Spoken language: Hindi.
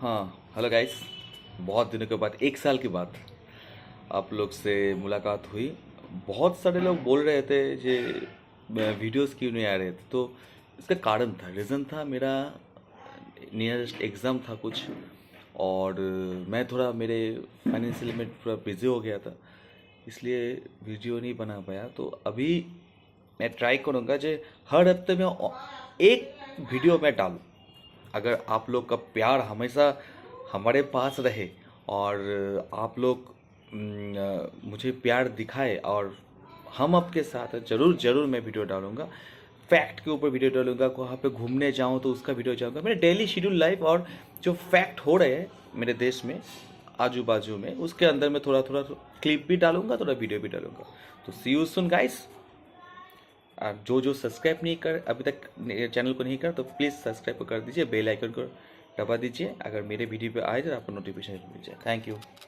हाँ, हेलो गाइस। बहुत दिनों के बाद, 1 साल के बाद आप लोग से मुलाकात हुई। बहुत सारे लोग बोल रहे थे कि वीडियोस क्यों नहीं आ रहे थे, तो इसका कारण था, रीज़न था, मेरा नियरेस्ट एग्ज़ाम था कुछ। और मैं थोड़ा मेरे फाइनेंशियल में थोड़ा बिज़ी हो गया था, इसलिए वीडियो नहीं बना पाया। तो अभी मैं ट्राई करूँगा जो हर हफ्ते में एक वीडियो मैं डालूँ। अगर आप लोग का प्यार हमेशा हमारे पास रहे और आप लोग मुझे प्यार दिखाए और हम आपके साथ हैं, ज़रूर ज़रूर मैं वीडियो डालूंगा। फैक्ट के ऊपर वीडियो डालूंगा, वहाँ पे घूमने जाऊँ तो उसका वीडियो डालूंगा। मेरे डेली शेड्यूल लाइफ और जो फैक्ट हो रहे हैं मेरे देश में, आजू बाजू में, उसके अंदर मैं थोड़ा थोड़ा क्लिप भी डालूंगा, थोड़ा वीडियो भी डालूंगा। तो सी यू सुन गाइस। जो जो सब्सक्राइब नहीं कर अभी तक चैनल को नहीं कर, तो प्लीज़ सब्सक्राइब कर दीजिए, बेल आइकन को दबा दीजिए। अगर मेरे वीडियो पे आए तो आपको नोटिफिकेशन मिल जाए। Thank you.